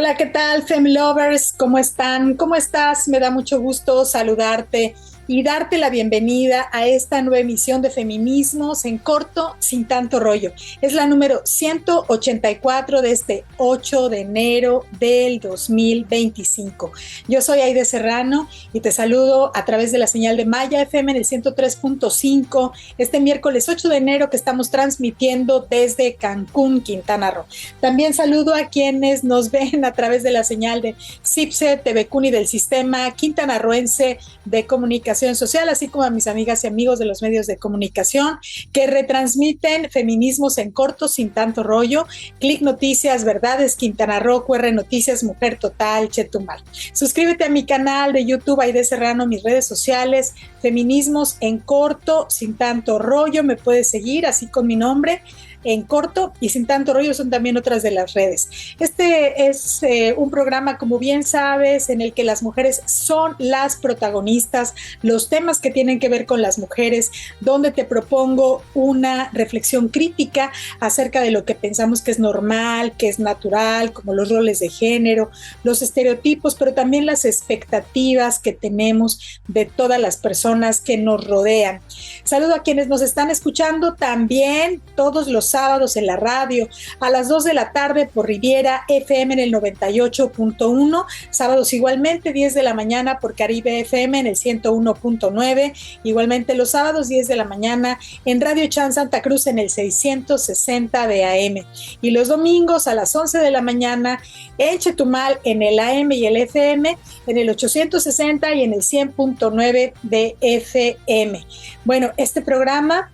Hola, ¿qué tal, Fem Lovers? ¿Cómo están? ¿Cómo estás? Me da mucho gusto saludarte y darte la bienvenida a esta nueva emisión de Feminismos en Corto, sin tanto rollo. Es la número 184 de este 8 de enero del 2025. Yo soy Aide Serrano y te saludo a través de la señal de Maya FM en el 103.5 este miércoles 8 de enero que estamos transmitiendo desde Cancún, Quintana Roo. También saludo a quienes nos ven a través de la señal de CIPSE, TVCUNY del Sistema Quintanarroense de Comunicación Social, así como a mis amigas y amigos de los medios de comunicación que retransmiten Feminismos en Corto, sin tanto rollo, Click Noticias, Verdades, Quintana Roo, QR Noticias, Mujer Total, Chetumal. Suscríbete a mi canal de YouTube, Aide Serrano, mis redes sociales, Feminismos en Corto, sin tanto rollo, me puedes seguir así con mi nombre, en corto y sin tanto rollo son también otras de las redes. Este es un programa, como bien sabes, en el que las mujeres son las protagonistas, los temas que tienen que ver con las mujeres, donde te propongo una reflexión crítica acerca de lo que pensamos que es normal, que es natural, como los roles de género, los estereotipos, pero también las expectativas que tenemos de todas las personas que nos rodean. Saludo a quienes nos están escuchando también todos los sábados en la radio, a las 2 de la tarde por Riviera FM en el 98.1, sábados igualmente 10 de la mañana por Caribe FM en el 101.9, igualmente los sábados 10 de la mañana en Radio Chan Santa Cruz en el 660 de AM, y los domingos a las 11 de la mañana en Chetumal en el AM y el FM en el 860 y en el 100.9 de FM. Bueno, este programa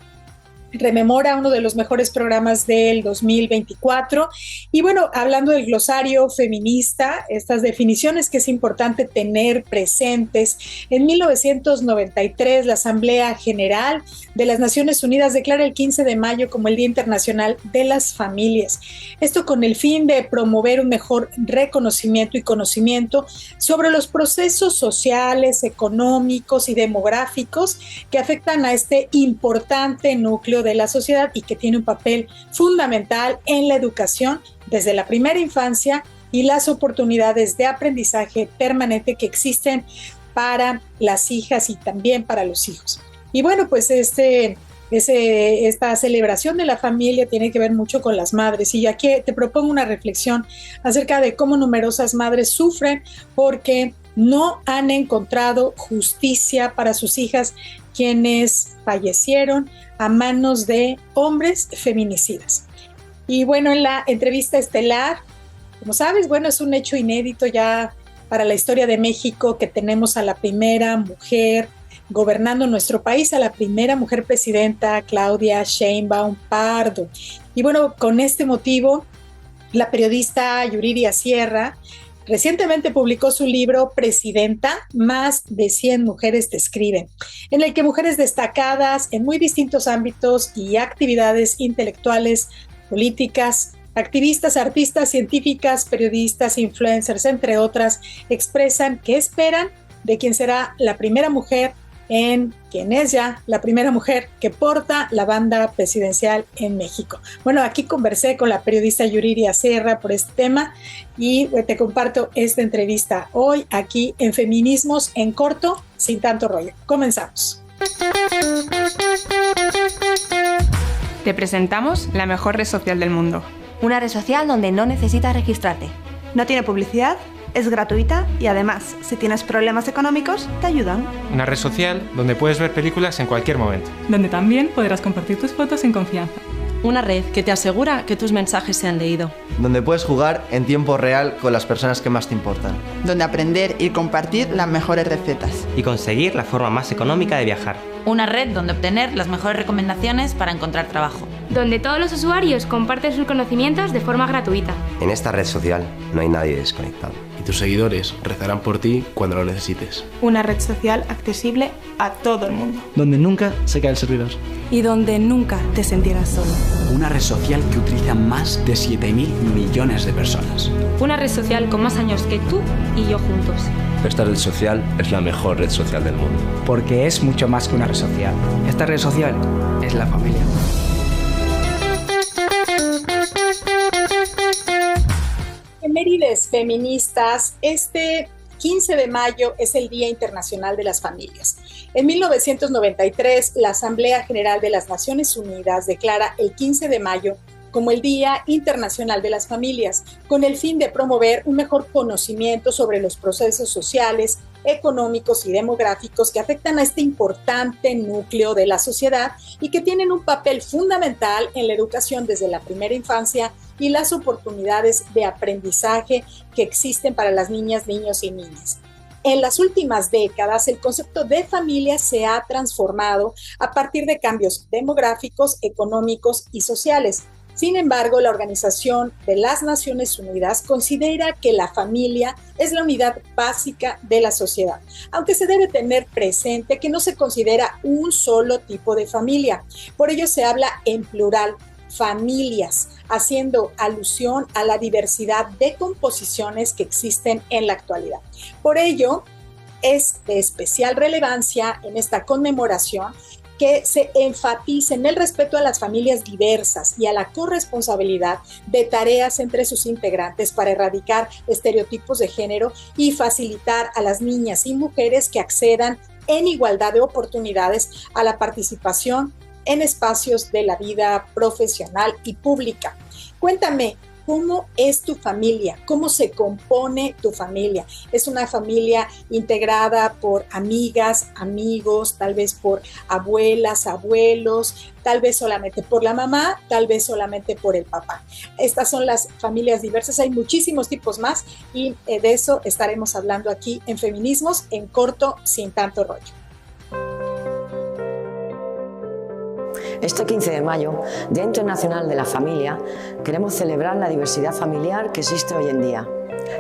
rememora uno de los mejores programas del 2024 y bueno, hablando del glosario feminista, estas definiciones que es importante tener presentes. En 1993 la Asamblea General de las Naciones Unidas declara el 15 de mayo como el Día Internacional de las Familias, esto con el fin de promover un mejor reconocimiento y conocimiento sobre los procesos sociales, económicos y demográficos que afectan a este importante núcleo de la sociedad y que tiene un papel fundamental en la educación desde la primera infancia y las oportunidades de aprendizaje permanente que existen para las hijas y también para los hijos. Y bueno, pues esta celebración de la familia tiene que ver mucho con las madres, y aquí te propongo una reflexión acerca de cómo numerosas madres sufren porque no han encontrado justicia para sus hijas quienes fallecieron a manos de hombres feminicidas. Y bueno, en la entrevista estelar, como sabes, bueno, es un hecho inédito ya para la historia de México que tenemos a la primera mujer gobernando nuestro país, a la primera mujer presidenta, Claudia Sheinbaum Pardo. Y bueno, con este motivo, la periodista Yuriria Sierra recientemente publicó su libro Presidenta, más de 100 mujeres te escriben, en el que mujeres destacadas en muy distintos ámbitos y actividades intelectuales, políticas, activistas, artistas, científicas, periodistas, influencers, entre otras, expresan qué esperan de quien será la primera mujer quien es ya la primera mujer que porta la banda presidencial en México. Bueno, aquí conversé con la periodista Yuriria Sierra por este tema y te comparto esta entrevista hoy aquí en Feminismos en Corto, sin tanto rollo. Comenzamos. Te presentamos la mejor red social del mundo. Una red social donde no necesitas registrarte. No tiene publicidad, es gratuita y además, si tienes problemas económicos, te ayudan. Una red social donde puedes ver películas en cualquier momento. Donde también podrás compartir tus fotos en confianza. Una red que te asegura que tus mensajes se han leído. Donde puedes jugar en tiempo real con las personas que más te importan. Donde aprender y compartir las mejores recetas. Y conseguir la forma más económica de viajar. Una red donde obtener las mejores recomendaciones para encontrar trabajo. Donde todos los usuarios comparten sus conocimientos de forma gratuita. En esta red social no hay nadie desconectado. Y tus seguidores rezarán por ti cuando lo necesites. Una red social accesible a todo el mundo. Donde nunca se cae el servidor. Y donde nunca te sentirás solo. Una red social que utiliza más de 7.000 millones de personas. Una red social con más años que tú y yo juntos. Esta red social es la mejor red social del mundo. Porque es mucho más que una red social. Esta red social es la familia. Efemérides feministas, este 15 de mayo es el Día Internacional de las Familias. En 1993, la Asamblea General de las Naciones Unidas declara el 15 de mayo como el Día Internacional de las Familias, con el fin de promover un mejor conocimiento sobre los procesos sociales, económicos y demográficos que afectan a este importante núcleo de la sociedad y que tienen un papel fundamental en la educación desde la primera infancia y las oportunidades de aprendizaje que existen para las niñas, niños y niñas. En las últimas décadas, el concepto de familia se ha transformado a partir de cambios demográficos, económicos y sociales. Sin embargo, la Organización de las Naciones Unidas considera que la familia es la unidad básica de la sociedad, aunque se debe tener presente que no se considera un solo tipo de familia. Por ello se habla en plural, familias, haciendo alusión a la diversidad de composiciones que existen en la actualidad. Por ello, es de especial relevancia en esta conmemoración que se enfatice en el respeto a las familias diversas y a la corresponsabilidad de tareas entre sus integrantes para erradicar estereotipos de género y facilitar a las niñas y mujeres que accedan en igualdad de oportunidades a la participación en espacios de la vida profesional y pública. Cuéntame, ¿cómo es tu familia? ¿Cómo se compone tu familia? ¿Es una familia integrada por amigas, amigos, tal vez por abuelas, abuelos, tal vez solamente por la mamá, tal vez solamente por el papá? Estas son las familias diversas, hay muchísimos tipos más y de eso estaremos hablando aquí en Feminismos, en corto, sin tanto rollo. Este 15 de mayo, Día Internacional de la Familia, queremos celebrar la diversidad familiar que existe hoy en día.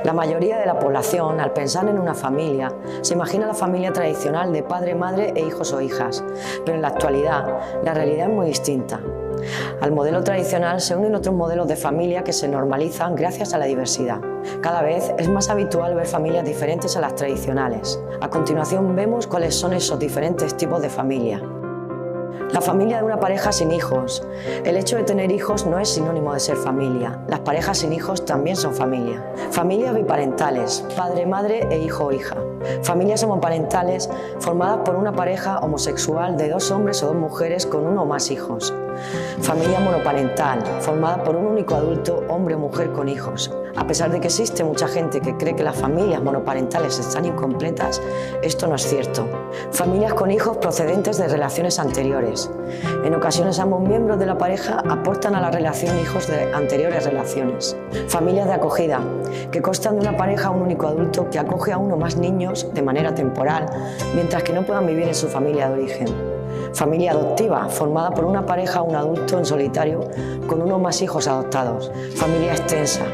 La mayoría de la población, al pensar en una familia, se imagina la familia tradicional de padre, madre e hijos o hijas, pero en la actualidad la realidad es muy distinta. Al modelo tradicional se unen otros modelos de familia que se normalizan gracias a la diversidad. Cada vez es más habitual ver familias diferentes a las tradicionales. A continuación vemos cuáles son esos diferentes tipos de familia. La familia de una pareja sin hijos. El hecho de tener hijos no es sinónimo de ser familia. Las parejas sin hijos también son familia. Familias biparentales, padre, madre e hijo o hija. Familias homoparentales formadas por una pareja homosexual de 2 hombres o 2 mujeres con 1 o más hijos. Familia monoparental, formada por un único adulto, hombre o mujer con hijos. A pesar de que existe mucha gente que cree que las familias monoparentales están incompletas, esto no es cierto. Familias con hijos procedentes de relaciones anteriores. En ocasiones ambos miembros de la pareja aportan a la relación hijos de anteriores relaciones. Familias de acogida, que constan de una pareja o un único adulto que acoge a 1 o más niños de manera temporal, mientras que no puedan vivir en su familia de origen. Familia adoptiva, formada por una pareja o un adulto en solitario con 1 o más hijos adoptados. Familia extensa.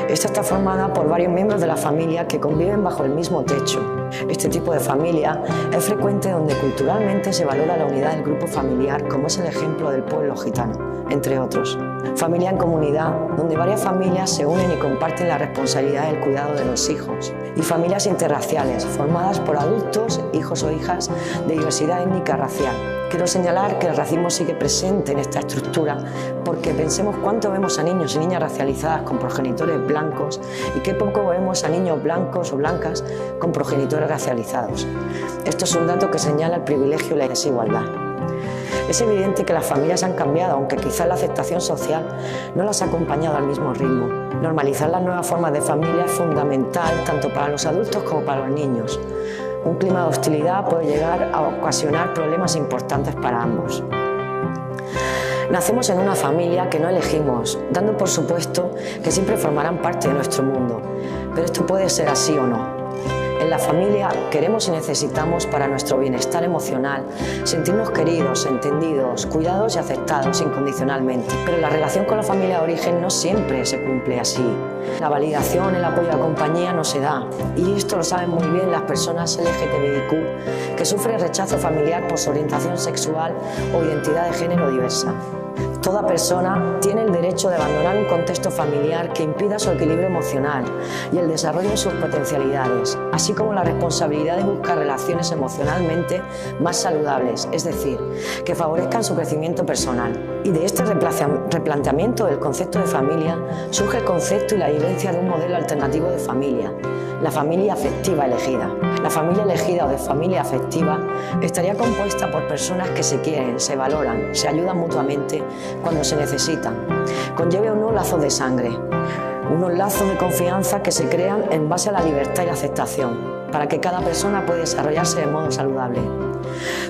Esta está formada por varios miembros de la familia que conviven bajo el mismo techo. Este tipo de familia es frecuente donde culturalmente se valora la unidad del grupo familiar, como es el ejemplo del pueblo gitano, entre otros. Familia en comunidad, donde varias familias se unen y comparten la responsabilidad del cuidado de los hijos. Y familias interraciales, formadas por adultos, hijos o hijas de diversidad étnica racial. Quiero señalar que el racismo sigue presente en esta estructura porque pensemos cuánto vemos a niños y niñas racializadas con progenitores blancos y qué poco vemos a niños blancos o blancas con progenitores racializados. Esto es un dato que señala el privilegio y la desigualdad. Es evidente que las familias han cambiado, aunque quizás la aceptación social no las ha acompañado al mismo ritmo. Normalizar las nuevas formas de familia es fundamental tanto para los adultos como para los niños. Un clima de hostilidad puede llegar a ocasionar problemas importantes para ambos. Nacemos en una familia que no elegimos, dando por supuesto que siempre formarán parte de nuestro mundo, pero esto puede ser así o no. En la familia queremos y necesitamos para nuestro bienestar emocional sentirnos queridos, entendidos, cuidados y aceptados incondicionalmente. Pero la relación con la familia de origen no siempre se cumple así. La validación, el apoyo y la compañía no se da. Y esto lo saben muy bien las personas LGTBIQ que sufren rechazo familiar por su orientación sexual o identidad de género diversa. Toda persona tiene el derecho de abandonar un contexto familiar que impida su equilibrio emocional y el desarrollo de sus potencialidades, así como la responsabilidad de buscar relaciones emocionalmente más saludables, es decir, que favorezcan su crecimiento personal. Y de este replanteamiento del concepto de familia surge el concepto y la vivencia de un modelo alternativo de familia, la familia afectiva elegida. La familia elegida o de familia afectiva estaría compuesta por personas que se quieren, se valoran, se ayudan mutuamente cuando se necesitan. Conlleva unos lazos de sangre, unos lazos de confianza que se crean en base a la libertad y la aceptación, para que cada persona pueda desarrollarse de modo saludable.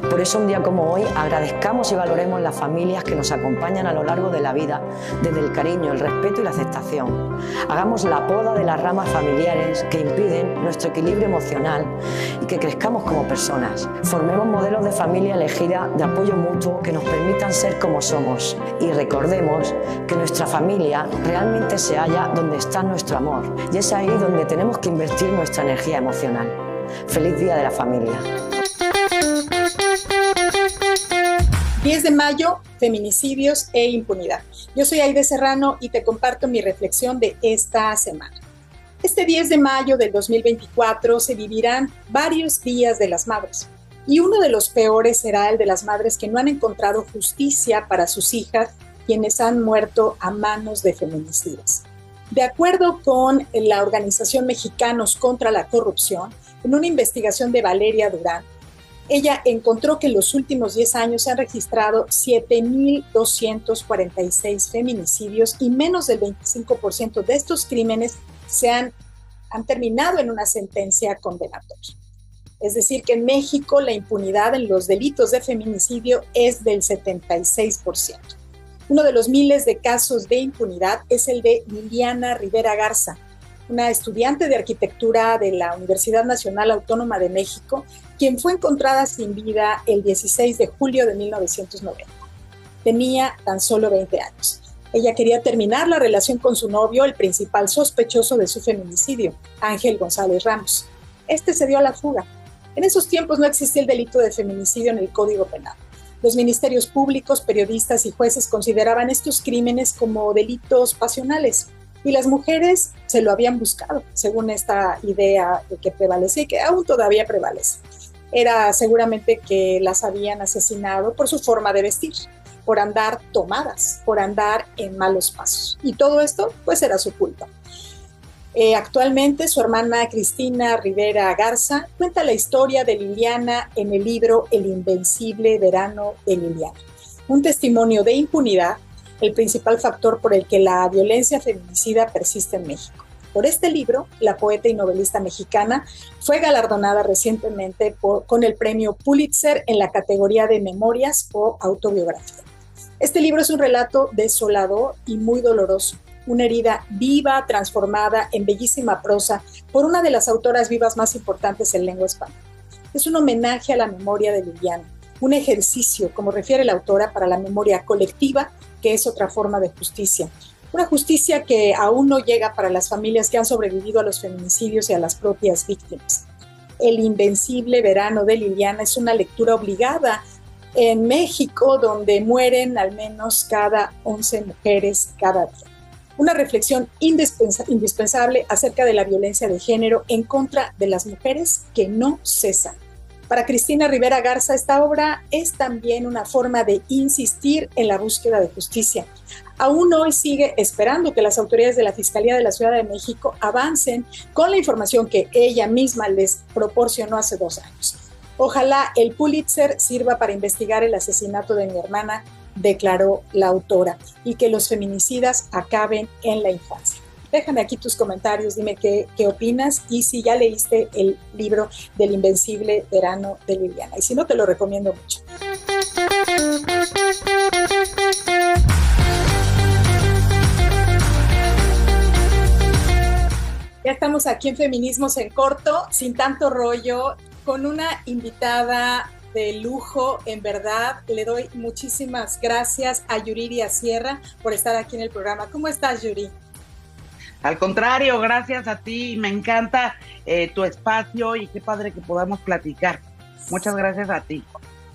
Por eso un día como hoy agradezcamos y valoremos las familias que nos acompañan a lo largo de la vida, desde el cariño, el respeto y la aceptación. Hagamos la poda de las ramas familiares que impiden nuestro equilibrio emocional y que crezcamos como personas. Formemos modelos de familia elegida de apoyo mutuo que nos permitan ser como somos y recordemos que nuestra familia realmente se halla donde está nuestro amor y es ahí donde tenemos que invertir nuestra energía emocional. ¡Feliz Día de la Familia! 10 de mayo, feminicidios e impunidad. Yo soy Aide Serrano y te comparto mi reflexión de esta semana. Este 10 de mayo del 2024 se vivirán varios días de las madres y uno de los peores será el de las madres que no han encontrado justicia para sus hijas, quienes han muerto a manos de feminicidas. De acuerdo con la organización Mexicanos contra la Corrupción, en una investigación de Valeria Durán, ella encontró que en los últimos 10 años se han registrado 7,246 feminicidios y menos del 25% de estos crímenes han terminado en una sentencia condenatoria. Es decir, que en México la impunidad en los delitos de feminicidio es del 76%. Uno de los miles de casos de impunidad es el de Liliana Rivera Garza, una estudiante de arquitectura de la Universidad Nacional Autónoma de México, quien fue encontrada sin vida el 16 de julio de 1990. Tenía tan solo 20 años. Ella quería terminar la relación con su novio, el principal sospechoso de su feminicidio, Ángel González Ramos. Este se dio a la fuga. En esos tiempos no existía el delito de feminicidio en el Código Penal. Los ministerios públicos, periodistas y jueces consideraban estos crímenes como delitos pasionales y las mujeres se lo habían buscado, según esta idea que prevalece y que aún todavía prevalece. Era seguramente que las habían asesinado por su forma de vestir, por andar tomadas, por andar en malos pasos. Y todo esto, pues, era su culpa. Actualmente, su hermana Cristina Rivera Garza cuenta la historia de Liliana en el libro El invencible verano de Liliana. Un testimonio de impunidad, el principal factor por el que la violencia feminicida persiste en México. Por este libro, la poeta y novelista mexicana fue galardonada recientemente con el premio Pulitzer en la categoría de memorias o autobiografía. Este libro es un relato desolador y muy doloroso. Una herida viva, transformada en bellísima prosa por una de las autoras vivas más importantes en lengua española. Es un homenaje a la memoria de Liliana, un ejercicio, como refiere la autora, para la memoria colectiva, que es otra forma de justicia. Una justicia que aún no llega para las familias que han sobrevivido a los feminicidios y a las propias víctimas. El invencible verano de Liliana es una lectura obligada en México, donde mueren al menos cada 11 mujeres cada día. Una reflexión indispensable acerca de la violencia de género en contra de las mujeres que no cesan. Para Cristina Rivera Garza, esta obra es también una forma de insistir en la búsqueda de justicia. Aún hoy sigue esperando que las autoridades de la Fiscalía de la Ciudad de México avancen con la información que ella misma les proporcionó hace 2 años. Ojalá el Pulitzer sirva para investigar el asesinato de mi hermana, declaró la autora, y que los feminicidas acaben en la infancia. Déjame aquí tus comentarios, dime qué opinas y si ya leíste el libro del invencible verano de Liliana. Y si no, te lo recomiendo mucho. Ya estamos aquí en Feminismos en Corto, sin tanto rollo, con una invitada de lujo, en verdad. Le doy muchísimas gracias a Yuriria Sierra por estar aquí en el programa. ¿Cómo estás, Yuri? Al contrario, gracias a ti. Me encanta tu espacio y qué padre que podamos platicar. Muchas gracias a ti.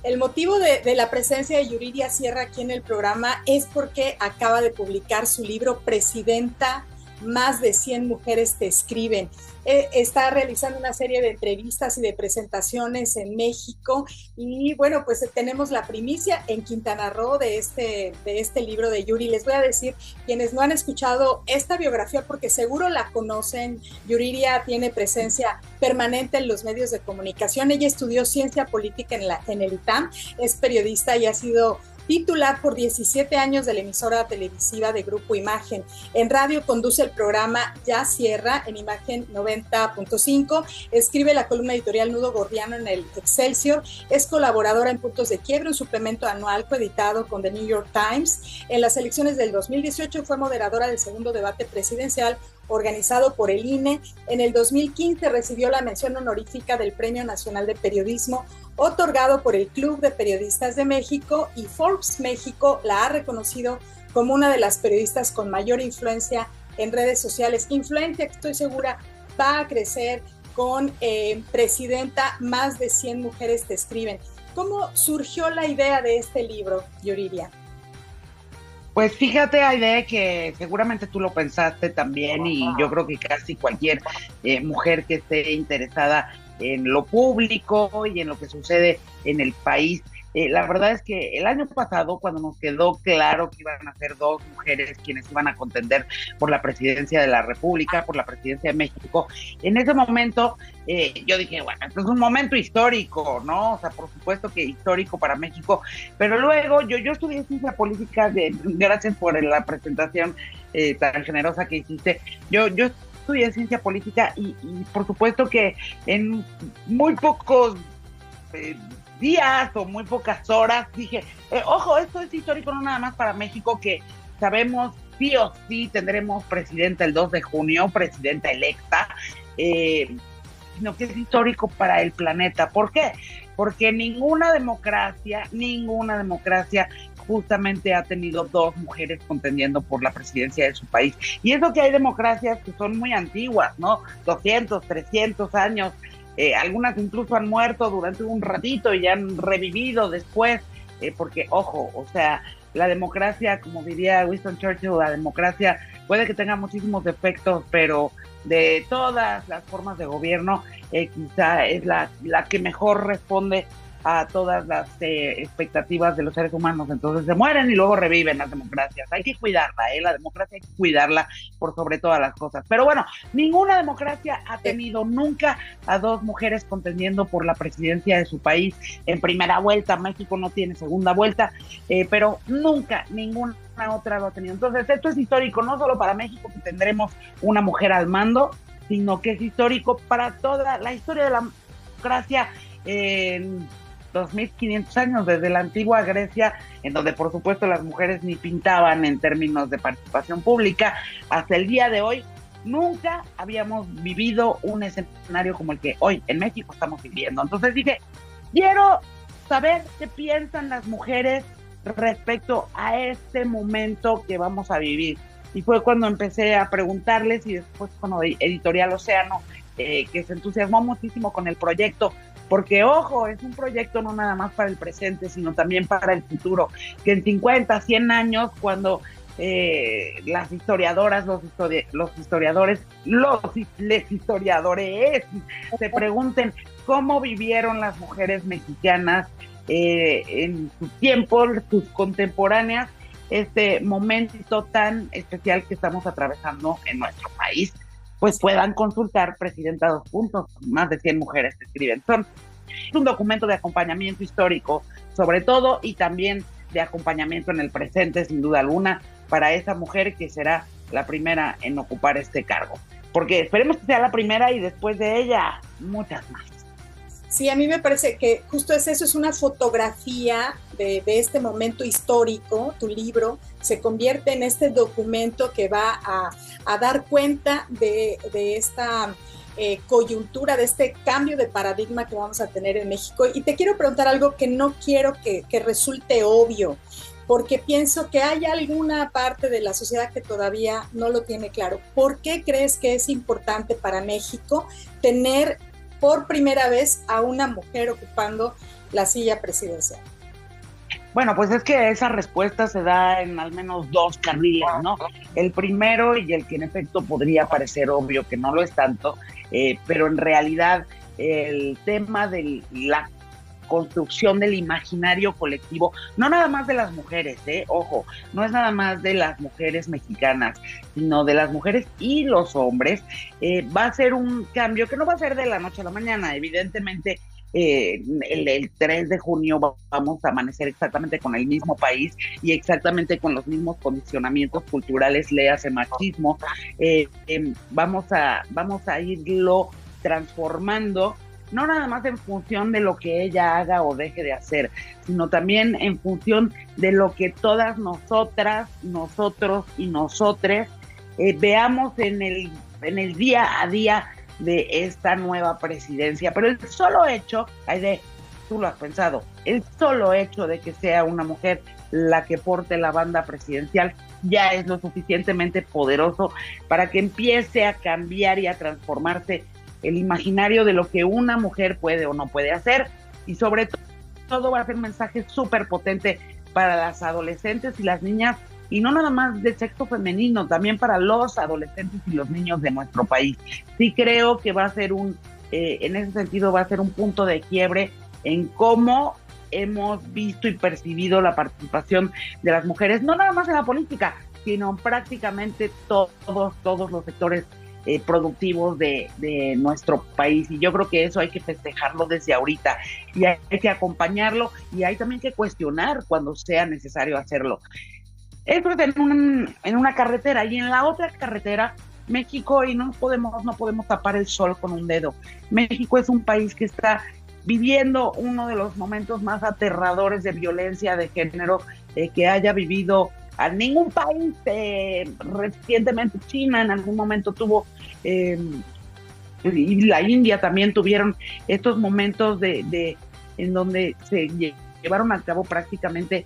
El motivo de la presencia de Yuriria Sierra aquí en el programa es porque acaba de publicar su libro Presidenta, Más de 100 mujeres te escriben. Está realizando una serie de entrevistas y de presentaciones en México y bueno, pues tenemos la primicia en Quintana Roo de este libro de Yuri. Les voy a decir, quienes no han escuchado esta biografía, porque seguro la conocen, Yuriria tiene presencia permanente en los medios de comunicación. Ella estudió ciencia política en el ITAM, es periodista y ha sido titular por 17 años de la emisora televisiva de Grupo Imagen. En radio conduce el programa Ya Sierra en Imagen 90.5, escribe la columna editorial Nudo Gordiano en el Excelsior, es colaboradora en Puntos de Quiebre, un suplemento anual coeditado con The New York Times. En las elecciones del 2018 fue moderadora del segundo debate presidencial organizado por el INE. En el 2015 recibió la mención honorífica del Premio Nacional de Periodismo, otorgado por el Club de Periodistas de México, y Forbes México la ha reconocido como una de las periodistas con mayor influencia en redes sociales. Influencia que estoy segura va a crecer con presidenta. Más de 100 mujeres te escriben. ¿Cómo surgió la idea de este libro, Yuriria? Pues fíjate, Aide, que seguramente tú lo pensaste también, y yo creo que casi cualquier mujer que esté interesada en lo público y en lo que sucede en el país. La verdad es que el año pasado, cuando nos quedó claro que iban a ser 2 mujeres quienes iban a contender por la presidencia de la República, por la presidencia de México, en ese momento yo dije, bueno, esto es un momento histórico, ¿no? O sea, por supuesto que histórico para México, pero luego yo estudié ciencia política, gracias por la presentación tan generosa que hiciste. Yo estudié ciencia política y por supuesto que en muy pocos días o muy pocas horas dije, ojo, esto es histórico no nada más para México, que sabemos sí o sí tendremos presidenta el 2 de junio, presidenta electa, sino que es histórico para el planeta. ¿Por qué? Porque ninguna democracia justamente ha tenido 2 mujeres contendiendo por la presidencia de su país. Y eso que hay democracias que son muy antiguas, ¿no? 200, 300 años, algunas incluso han muerto durante un ratito y han revivido después, porque, ojo, o sea, la democracia, como diría Winston Churchill, la democracia puede que tenga muchísimos defectos, pero de todas las formas de gobierno, quizá es la que mejor responde a todas las expectativas de los seres humanos. Entonces se mueren y luego reviven las democracias. Hay que cuidarla, la democracia hay que cuidarla por sobre todas las cosas. Pero bueno, ninguna democracia ha tenido nunca a 2 mujeres contendiendo por la presidencia de su país en primera vuelta. México no tiene segunda vuelta, pero nunca ninguna otra lo ha tenido. Entonces esto es histórico no solo para México, que tendremos una mujer al mando, sino que es histórico para toda la historia de la democracia en 2500 años, desde la antigua Grecia, en donde por supuesto las mujeres ni pintaban en términos de participación pública, hasta el día de hoy. Nunca habíamos vivido un escenario como el que hoy en México estamos viviendo. Entonces dije, quiero saber qué piensan las mujeres respecto a este momento que vamos a vivir. Y fue cuando empecé a preguntarles, y después con Editorial Océano, que se entusiasmó muchísimo con el proyecto, porque, ojo, es un proyecto no nada más para el presente, sino también para el futuro, que en 50, 100 años, cuando las historiadoras, los historiadores se pregunten cómo vivieron las mujeres mexicanas en su tiempo, sus contemporáneas, este momento tan especial que estamos atravesando en nuestro país, pues puedan consultar Presidenta 2 Puntos. Más de 100 mujeres te escriben. Es un documento de acompañamiento histórico, sobre todo, y también de acompañamiento en el presente, sin duda alguna, para esa mujer que será la primera en ocupar este cargo. Porque esperemos que sea la primera y después de ella, muchas más. Sí, a mí me parece que justo eso, es una fotografía de este momento histórico. Tu libro se convierte en este documento que va a dar cuenta de esta coyuntura, de este cambio de paradigma que vamos a tener en México. Y te quiero preguntar algo que no quiero que resulte obvio, porque pienso que hay alguna parte de la sociedad que todavía no lo tiene claro. ¿Por qué crees que es importante para México tener por primera vez a una mujer ocupando la silla presidencial? Bueno, pues es que esa respuesta se da en al menos dos carriles, ¿no? El primero, y el que en efecto podría parecer obvio que no lo es tanto, pero en realidad el tema de la construcción del imaginario colectivo, no nada más de las mujeres, ojo, no es nada más de las mujeres mexicanas, sino de las mujeres y los hombres, va a ser un cambio que no va a ser de la noche a la mañana, evidentemente. El 3 de junio vamos a amanecer exactamente con el mismo país y exactamente con los mismos condicionamientos culturales, léase machismo. Vamos a irlo transformando, no nada más en función de lo que ella haga o deje de hacer, sino también en función de lo que todas nosotras, nosotros y nosotres veamos en el día a día de esta nueva presidencia. Pero el solo hecho, Aide, tú lo has pensado, el solo hecho de que sea una mujer la que porte la banda presidencial ya es lo suficientemente poderoso para que empiece a cambiar y a transformarse el imaginario de lo que una mujer puede o no puede hacer, y sobre todo va a ser un mensaje súper potente para las adolescentes y las niñas, y no nada más de sexo femenino, también para los adolescentes y los niños de nuestro país. Sí creo que va a ser en ese sentido va a ser un punto de quiebre en cómo hemos visto y percibido la participación de las mujeres, no nada más en la política, sino en prácticamente todos los sectores productivos de nuestro país, y yo creo que eso hay que festejarlo desde ahorita, y hay que acompañarlo, y hay también que cuestionar cuando sea necesario hacerlo. Esto es en una carretera, y en la otra carretera, México, y no podemos tapar el sol con un dedo. México es un país que está viviendo uno de los momentos más aterradores de violencia de género que haya vivido a ningún país. Recientemente China en algún momento tuvo, y la India también tuvieron estos momentos en donde se llevaron a cabo prácticamente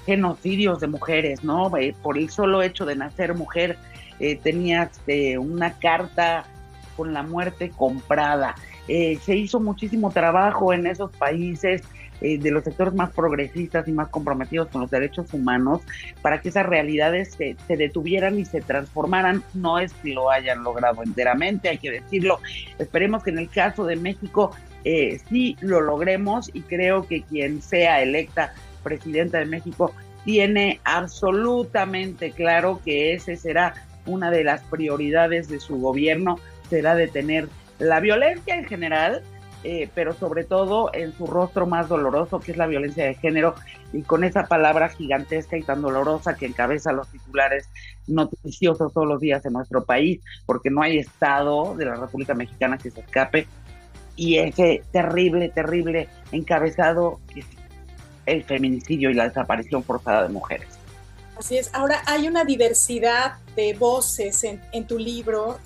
genocidios de mujeres, ¿no? Por el solo hecho de nacer mujer, tenías una carta con la muerte comprada. Se hizo muchísimo trabajo en esos países de los sectores más progresistas y más comprometidos con los derechos humanos para que esas realidades se detuvieran y se transformaran. No es que lo hayan logrado enteramente, hay que decirlo. Esperemos que en el caso de México sí lo logremos, y creo que quien sea electa presidenta de México tiene absolutamente claro que ese será una de las prioridades de su gobierno, será detener la violencia en general, pero sobre todo en su rostro más doloroso, que es la violencia de género, y con esa palabra gigantesca y tan dolorosa que encabeza los titulares noticiosos todos los días en nuestro país, porque no hay estado de la República Mexicana que se escape, y ese terrible encabezado que es el feminicidio y la desaparición forzada de mujeres. Así es. Ahora hay una diversidad de voces en tu libro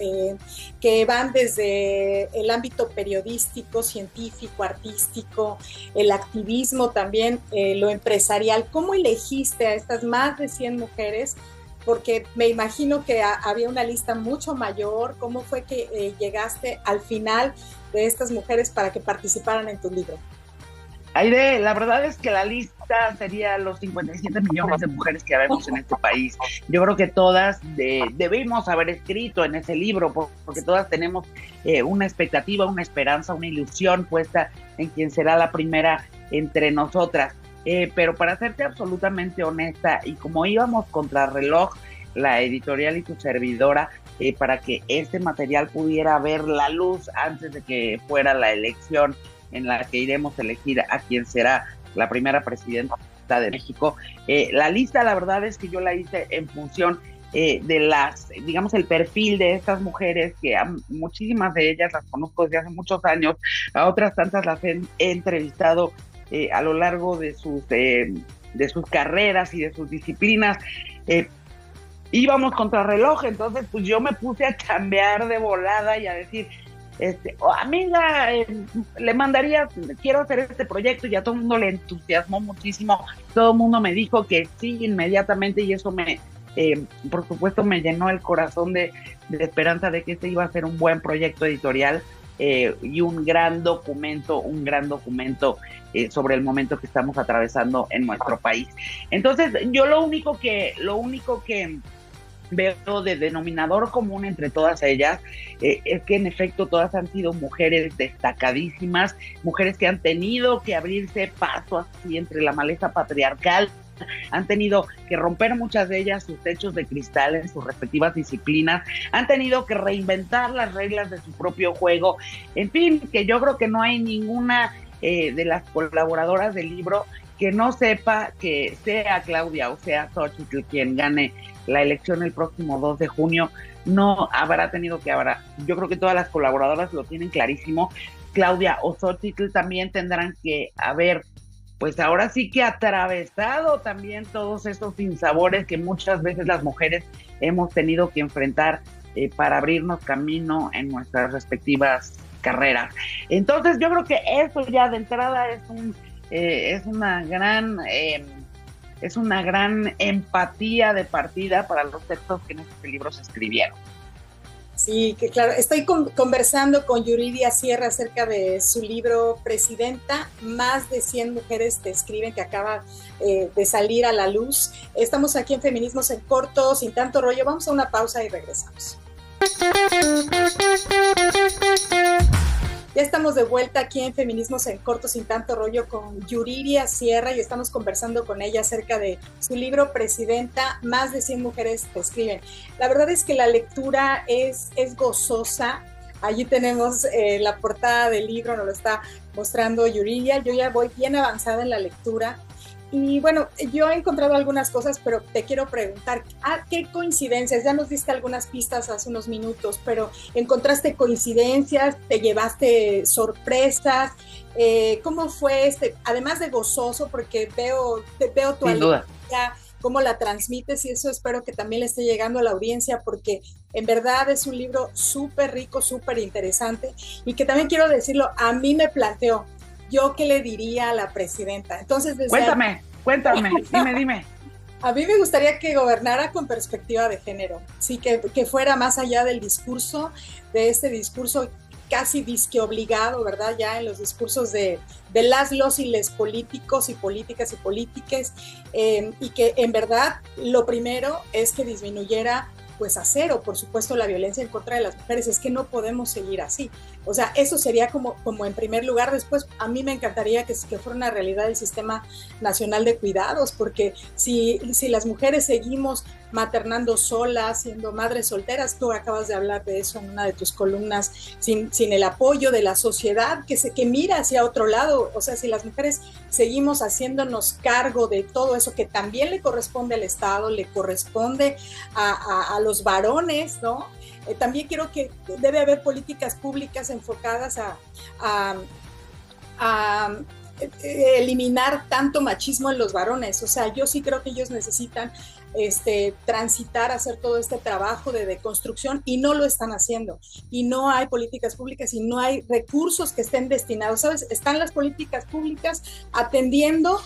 que van desde el ámbito periodístico, científico, artístico, el activismo también, lo empresarial. ¿Cómo elegiste a estas más de 100 mujeres? Porque me imagino que había una lista mucho mayor. ¿Cómo fue que llegaste al final de estas mujeres para que participaran en tu libro? Aide, la verdad es que la lista sería los 57 millones de mujeres que habemos en este país. Yo creo que todas debimos haber escrito en ese libro, porque todas tenemos una expectativa, una esperanza, una ilusión puesta en quien será la primera entre nosotras. Pero para serte absolutamente honesta, y como íbamos contra reloj, la editorial y tu servidora, para que este material pudiera ver la luz antes de que fuera la elección en la que iremos a elegir a quien será la primera presidenta de México. La lista, la verdad es que yo la hice en función de las, digamos, el perfil de estas mujeres, que a muchísimas de ellas las conozco desde hace muchos años, a otras tantas las he entrevistado a lo largo de sus carreras y de sus disciplinas. Íbamos contra reloj, entonces pues yo me puse a cambiar de volada y a decir, amiga, le mandaría, quiero hacer este proyecto, y a todo el mundo le entusiasmó muchísimo, todo el mundo me dijo que sí inmediatamente, y eso por supuesto me llenó el corazón de esperanza de que este iba a ser un buen proyecto editorial. y un gran documento sobre el momento que estamos atravesando en nuestro país. Entonces, yo lo único que veo de denominador común entre todas ellas es que en efecto todas han sido mujeres destacadísimas, mujeres que han tenido que abrirse paso así entre la maleza patriarcal, han tenido que romper muchas de ellas sus techos de cristal en sus respectivas disciplinas, han tenido que reinventar las reglas de su propio juego, en fin, que yo creo que no hay ninguna de las colaboradoras del libro que no sepa que sea Claudia o sea Xochitl quien gane la elección el próximo 2 de junio, no habrá tenido que yo creo que todas las colaboradoras lo tienen clarísimo. Claudia o Xochitl también tendrán que haber, pues ahora sí que atravesado también todos esos sinsabores que muchas veces las mujeres hemos tenido que enfrentar para abrirnos camino en nuestras respectivas carreras. Entonces yo creo que eso ya de entrada es una gran empatía de partida para los textos que en este libro se escribieron. Sí, que claro, estoy conversando con Yuridia Sierra acerca de su libro Presidenta, más de 100 mujeres te escriben, que acaba de salir a la luz. Estamos aquí en Feminismos en Corto, sin tanto rollo. Vamos a una pausa y regresamos. Ya estamos de vuelta aquí en Feminismos en Corto, sin tanto rollo, con Yuridia Sierra, y estamos conversando con ella acerca de su libro Presidenta, más de 100 mujeres te escriben. La verdad es que la lectura es gozosa. Allí tenemos la portada del libro, nos lo está mostrando Yuridia. Yo ya voy bien avanzada en la lectura. Y bueno, yo he encontrado algunas cosas, pero te quiero preguntar, ¿qué coincidencias? Ya nos diste algunas pistas hace unos minutos, pero ¿encontraste coincidencias? ¿Te llevaste sorpresas? ¿Cómo fue además de gozoso, porque veo tu alegría, cómo la transmites, y eso espero que también le esté llegando a la audiencia, porque en verdad es un libro súper rico, súper interesante, y que también quiero decirlo, a mí me planteó, ¿yo qué le diría a la presidenta? Entonces, cuéntame, dime. A mí me gustaría que gobernara con perspectiva de género, sí, que fuera más allá del discurso, de este discurso casi disque obligado, ¿verdad? Ya en los discursos de los y les políticos y políticas y polítiques, y que en verdad lo primero es que disminuyera pues a cero, por supuesto, la violencia en contra de las mujeres. Es que no podemos seguir así. O sea, eso sería como en primer lugar. Después, a mí me encantaría que fuera una realidad el Sistema Nacional de Cuidados, porque si las mujeres seguimos maternando solas, siendo madres solteras, tú acabas de hablar de eso en una de tus columnas, sin el apoyo de la sociedad que mira hacia otro lado. O sea, si las mujeres seguimos haciéndonos cargo de todo eso que también le corresponde al Estado, le corresponde a los varones, ¿no? También creo que debe haber políticas públicas enfocadas a eliminar tanto machismo en los varones. O sea, yo sí creo que ellos necesitan transitar, hacer todo este trabajo de deconstrucción, y no lo están haciendo, y no hay políticas públicas y no hay recursos que estén destinados, ¿sabes? Están las políticas públicas atendiendo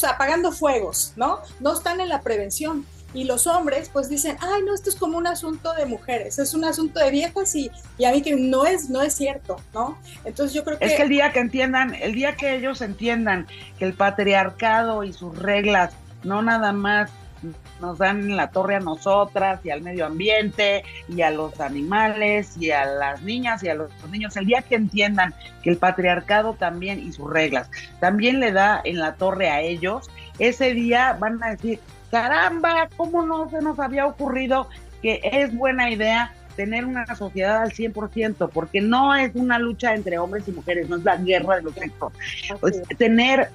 apagando fuegos, ¿no? No están en la prevención. Y los hombres pues dicen, ay, no, esto es como un asunto de mujeres, es un asunto de viejas, y a mí que no es cierto, ¿no? Entonces yo creo que... Es que el día que ellos entiendan que el patriarcado y sus reglas no nada más nos dan en la torre a nosotras y al medio ambiente y a los animales y a las niñas y a los niños, el día que entiendan que el patriarcado también y sus reglas también le da en la torre a ellos, ese día van a decir, caramba, ¿cómo no se nos había ocurrido que es buena idea tener una sociedad al 100%? Porque no es una lucha entre hombres y mujeres, no es la guerra de los sexos. Pues, tener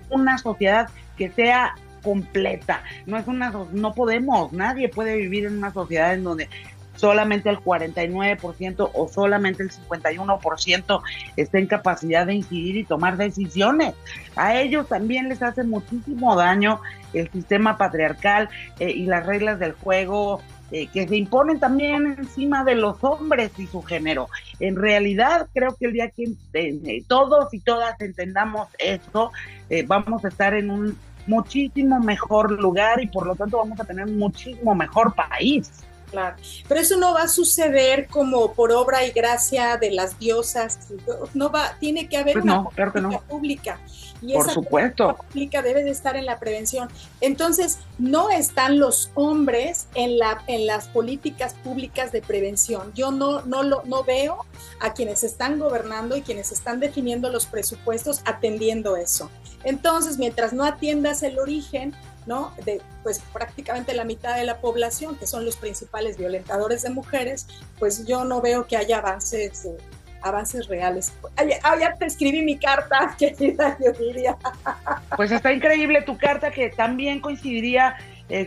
una sociedad que sea completa, no podemos, nadie puede vivir en una sociedad en donde solamente el 49% o solamente el 51% está en capacidad de incidir y tomar decisiones. A ellos también les hace muchísimo daño el sistema patriarcal y las reglas del juego que se imponen también encima de los hombres y su género. En realidad, creo que el día que todos y todas entendamos esto, vamos a estar en un muchísimo mejor lugar y por lo tanto vamos a tener un muchísimo mejor país. Claro, pero eso no va a suceder como por obra y gracia de las diosas, no va, tiene que haber una política pública, y por esa supuesto. política pública debe de estar en la prevención. Entonces, no están los hombres en las políticas públicas de prevención. Yo no veo a quienes están gobernando y quienes están definiendo los presupuestos atendiendo eso. Entonces, mientras no atiendas el origen, ¿no?, de pues prácticamente la mitad de la población, que son los principales violentadores de mujeres, pues yo no veo que haya avances reales. Ya te escribí mi carta, querida, yo diría. Pues está increíble tu carta, que también coincidiría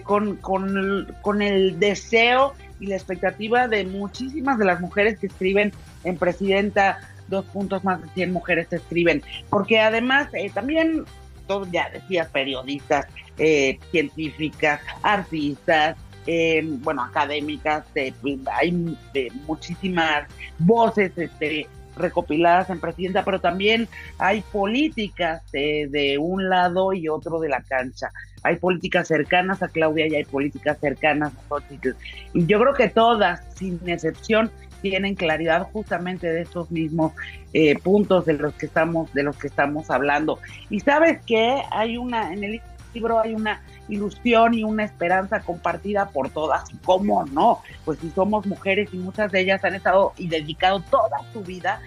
con el deseo y la expectativa de muchísimas de las mujeres que escriben en Presidenta, 2 puntos, más de 100 mujeres te escriben, porque además también, todos ya decías, periodistas, científicas, artistas, académicas, hay muchísimas voces recopiladas en Presidenta, pero también hay políticas de un lado y otro de la cancha. Hay políticas cercanas a Claudia y hay políticas cercanas a Xochitl. Y yo creo que todas, sin excepción, tienen claridad justamente de estos mismos puntos de los que estamos hablando. Y sabes que en el libro hay una ilusión y una esperanza compartida por todas. ¿Cómo no? Pues si somos mujeres y muchas de ellas han estado y dedicado toda su vida,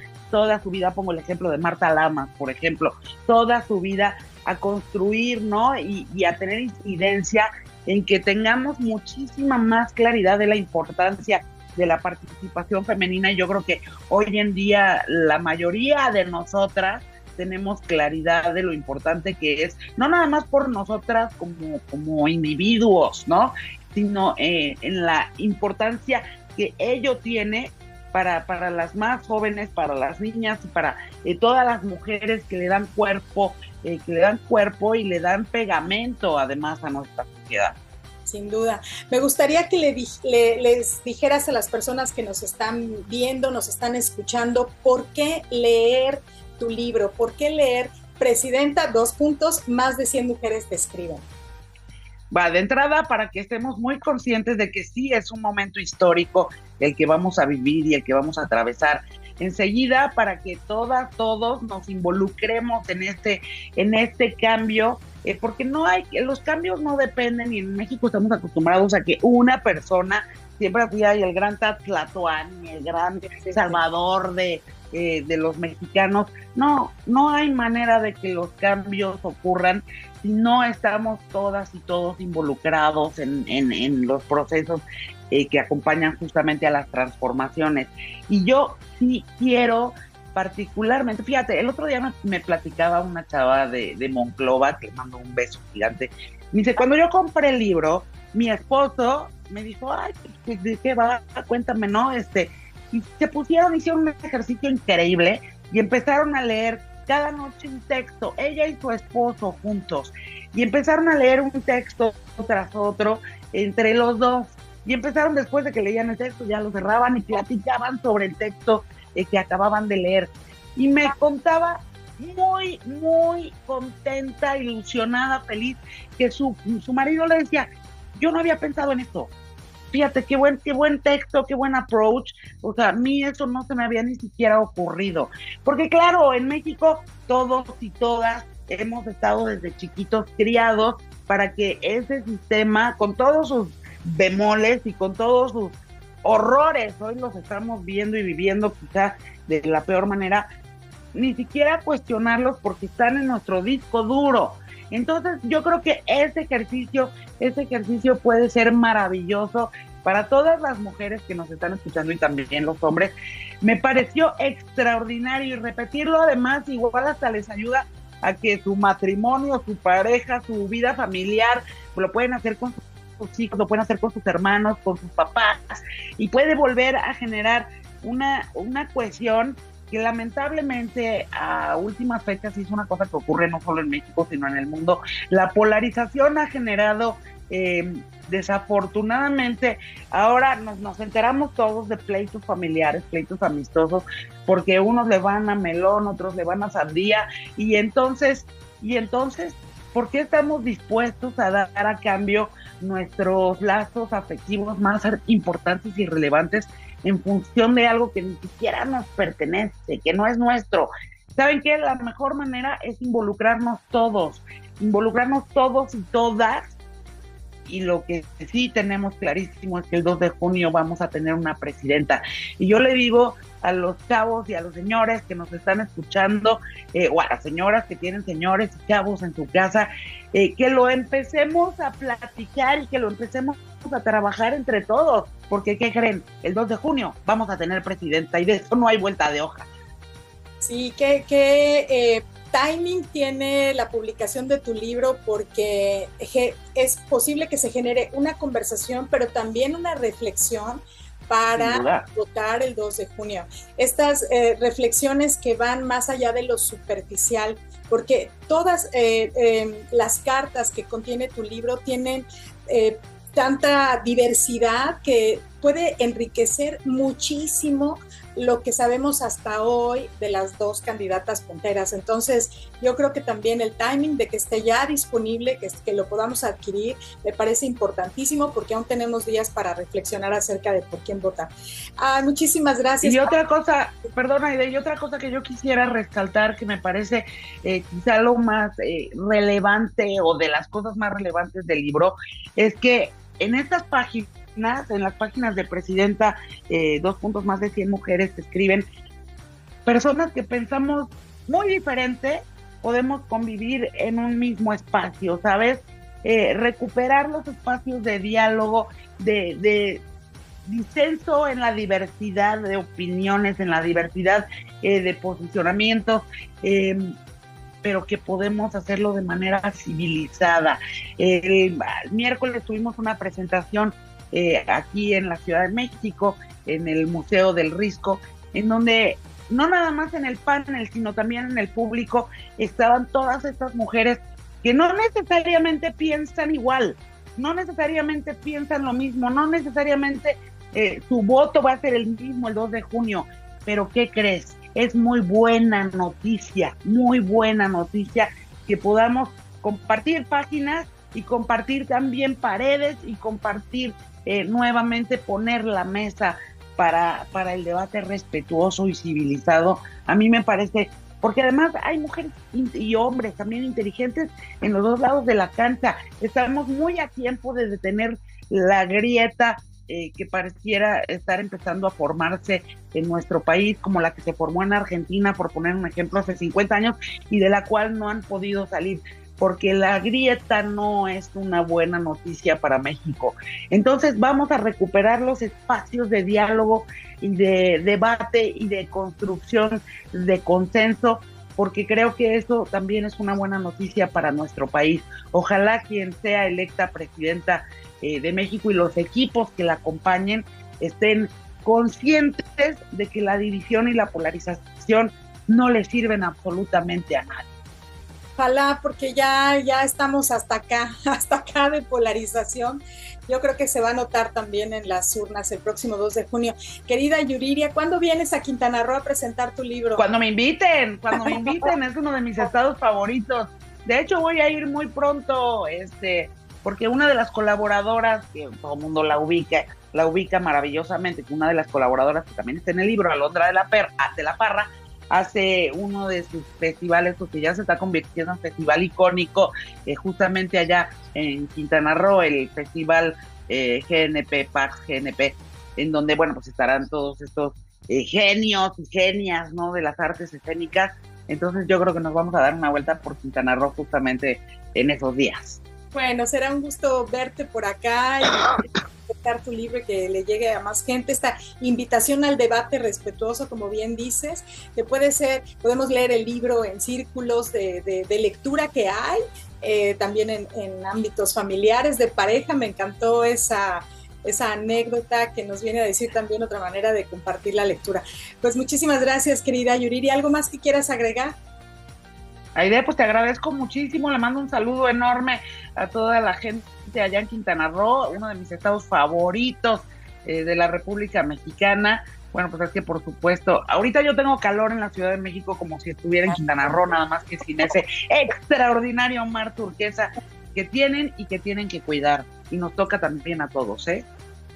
pongo el ejemplo de Marta Lamas, por ejemplo, toda su vida a construir, ¿no? Y a tener incidencia en que tengamos muchísima más claridad de la importancia de la participación femenina. Y yo creo que hoy en día la mayoría de nosotras tenemos claridad de lo importante que es, no nada más por nosotras como individuos, ¿no?, sino en la importancia que ello tiene para las más jóvenes, para las niñas y para todas las mujeres que le dan cuerpo y le dan pegamento además a nuestra sociedad. Sin duda. Me gustaría que les dijeras a las personas que nos están viendo, nos están escuchando, ¿por qué leer tu libro? ¿Por qué leer Presidenta, 2 puntos, más de 100 mujeres te escriben? De entrada, para que estemos muy conscientes de que sí es un momento histórico el que vamos a vivir y el que vamos a atravesar. Enseguida, para que todos nos involucremos en este cambio, porque los cambios no dependen, y en México estamos acostumbrados a que una persona, siempre hay el gran Tlatoani, el gran salvador de los mexicanos. No hay manera de que los cambios ocurran si no estamos todas y todos involucrados en los procesos que acompañan justamente a las transformaciones. Y yo sí quiero particularmente, fíjate, el otro día me platicaba una chava de Monclova, que le mando un beso gigante. Me dice, cuando yo compré el libro, mi esposo me dijo, ay, ¿de qué va? Cuéntame, ¿no? Y se hicieron un ejercicio increíble y empezaron a leer cada noche un texto, ella y su esposo juntos, y empezaron a leer un texto tras otro entre los dos, y empezaron, después de que leían el texto, ya lo cerraban y platicaban sobre el texto que acababan de leer. Y me contaba muy, muy contenta, ilusionada, feliz, que su marido le decía, yo no había pensado en esto. Fíjate, qué buen texto, qué buen approach. O sea, a mí eso no se me había ni siquiera ocurrido. Porque claro, en México todos y todas hemos estado desde chiquitos criados para que ese sistema, con todos sus bemoles y con todos sus horrores, hoy los estamos viendo y viviendo quizá de la peor manera, ni siquiera cuestionarlos porque están en nuestro disco duro. Entonces yo creo que ese ejercicio puede ser maravilloso para todas las mujeres que nos están escuchando y también los hombres. Me pareció extraordinario, y repetirlo además igual hasta les ayuda a que su matrimonio, su pareja, su vida familiar, lo pueden hacer con sus hijos, lo pueden hacer con sus hermanos, con sus papás, y puede volver a generar una cohesión que lamentablemente a últimas fechas es una cosa que ocurre no solo en México, sino en el mundo. La polarización ha generado, desafortunadamente, ahora nos enteramos todos de pleitos familiares, pleitos amistosos, porque unos le van a melón, otros le van a sandía, y entonces ¿por qué estamos dispuestos a dar a cambio nuestros lazos afectivos más importantes y relevantes en función de algo que ni siquiera nos pertenece, que no es nuestro? ¿Saben qué? La mejor manera es involucrarnos todos y todas. Y lo que sí tenemos clarísimo es que el 2 de junio vamos a tener una presidenta. Y yo le digo a los chavos y a los señores que nos están escuchando, o a las señoras que tienen señores y chavos en su casa, que lo empecemos a platicar y que lo empecemos a trabajar entre todos. Porque, ¿qué creen? El 2 de junio vamos a tener presidenta y de eso no hay vuelta de hoja. Sí, que timing tiene la publicación de tu libro, porque es posible que se genere una conversación, pero también una reflexión para votar el 2 de junio. Estas reflexiones que van más allá de lo superficial, porque todas las cartas que contiene tu libro tienen tanta diversidad que puede enriquecer muchísimo lo que sabemos hasta hoy de las dos candidatas punteras. Entonces, yo creo que también el timing de que esté ya disponible, que lo podamos adquirir, me parece importantísimo, porque aún tenemos días para reflexionar acerca de por quién votar. Muchísimas gracias. Y otra cosa, perdona, Aide, y otra cosa que yo quisiera resaltar, que me parece quizá lo más relevante, o de las cosas más relevantes del libro, es que en estas páginas, en las páginas de Presidenta, 2 puntos, más de 100 mujeres que escriben, personas que pensamos muy diferente, podemos convivir en un mismo espacio, ¿sabes? Recuperar los espacios de diálogo, de disenso en la diversidad de opiniones, en la diversidad de posicionamientos, pero que podemos hacerlo de manera civilizada. El miércoles tuvimos una presentación aquí en la Ciudad de México, en el Museo del Risco, en donde no nada más en el panel, sino también en el público estaban todas estas mujeres que no necesariamente piensan igual, no necesariamente piensan lo mismo, no necesariamente su voto va a ser el mismo el 2 de junio, pero ¿qué crees? Es muy buena noticia que podamos compartir páginas y compartir también paredes y compartir nuevamente, poner la mesa para el debate respetuoso y civilizado. A mí me parece, porque además hay mujeres y hombres también inteligentes en los dos lados de la cancha. Estamos muy a tiempo de detener la grieta que pareciera estar empezando a formarse en nuestro país, como la que se formó en Argentina, por poner un ejemplo, hace 50 años, y de la cual no han podido salir, porque la grieta no es una buena noticia para México. Entonces vamos a recuperar los espacios de diálogo y de debate y de construcción de consenso, porque creo que eso también es una buena noticia para nuestro país. Ojalá quien sea electa presidenta de México y los equipos que la acompañen estén conscientes de que la división y la polarización no le sirven absolutamente a nadie. Ojalá, porque ya estamos hasta acá de polarización. Yo creo que se va a notar también en las urnas el próximo 2 de junio. Querida Yuriria, ¿cuándo vienes a Quintana Roo a presentar tu libro? Cuando me inviten, es uno de mis estados favoritos. De hecho, voy a ir muy pronto, porque una de las colaboradoras, que todo el mundo la ubica maravillosamente, que una de las colaboradoras que también está en el libro, Alondra de la Parra, hace uno de sus festivales, porque ya se está convirtiendo en festival icónico, justamente allá en Quintana Roo, el festival GNP, Pax GNP, en donde, bueno, pues estarán todos estos genios y genias, ¿no?, de las artes escénicas. Entonces yo creo que nos vamos a dar una vuelta por Quintana Roo justamente en esos días. Bueno, será un gusto verte por acá y presentar tu libro y que le llegue a más gente. Esta invitación al debate respetuoso, como bien dices, que podemos leer el libro en círculos de lectura que hay, también en ámbitos familiares, de pareja. Me encantó esa anécdota que nos viene a decir también otra manera de compartir la lectura. Pues muchísimas gracias, querida Yuriria. ¿Algo más que quieras agregar? Aide, pues te agradezco muchísimo, le mando un saludo enorme a toda la gente allá en Quintana Roo, uno de mis estados favoritos de la República Mexicana, Bueno, pues es que por supuesto, ahorita yo tengo calor en la Ciudad de México como si estuviera en Quintana Roo, nada más que sin ese extraordinario mar turquesa que tienen y que tienen que cuidar. Y nos toca también a todos, ¿eh?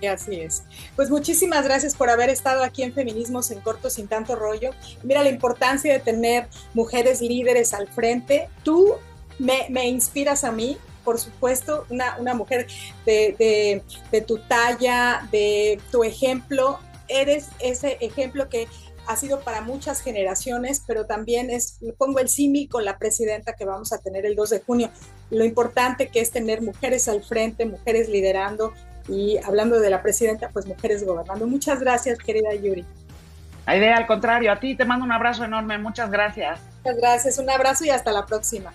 Y así es. Pues muchísimas gracias por haber estado aquí en Feminismos en Corto Sin Tanto Rollo. Mira la importancia de tener mujeres líderes al frente. Tú me inspiras a mí, por supuesto, una mujer de tu talla, de tu ejemplo. Eres ese ejemplo que ha sido para muchas generaciones, pero también pongo el símil con la presidenta que vamos a tener el 2 de junio. Lo importante que es tener mujeres al frente, mujeres liderando, y hablando de la presidenta, pues mujeres gobernando. Muchas gracias, querida Yuri. Aide, al contrario, a ti te mando un abrazo enorme. Muchas gracias. Muchas gracias, un abrazo y hasta la próxima.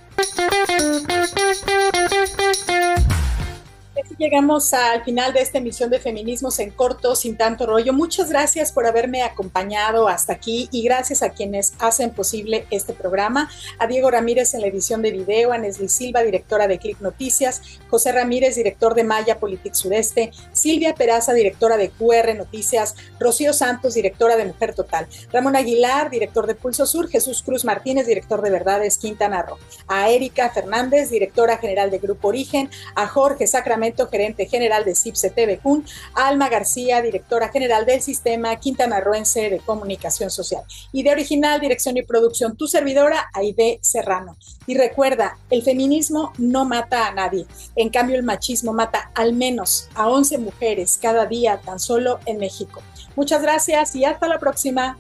Así llegamos al final de esta emisión de Feminismos en Corto Sin Tanto Rollo. Muchas gracias por haberme acompañado hasta aquí y gracias a quienes hacen posible este programa. A Diego Ramírez en la edición de video, a Nesli Silva, directora de Click Noticias, José Ramírez, director de Maya Politics Sureste, Silvia Peraza, directora de QR Noticias, Rocío Santos, directora de Mujer Total, Ramón Aguilar, director de Pulso Sur, Jesús Cruz Martínez, director de Verdades Quintana Roo, a Erika Fernández, directora general de Grupo Origen, a Jorge Sacramento, gerente general de CIPSE TVCUN, a Alma García, directora general del Sistema Quintanarroense de Comunicación Social. Y de original, dirección y producción, tu servidora, Aide Serrano. Y recuerda, el feminismo no mata a nadie. En cambio, el machismo mata al menos a 11 mujeres cada día tan solo en México. Muchas gracias y hasta la próxima.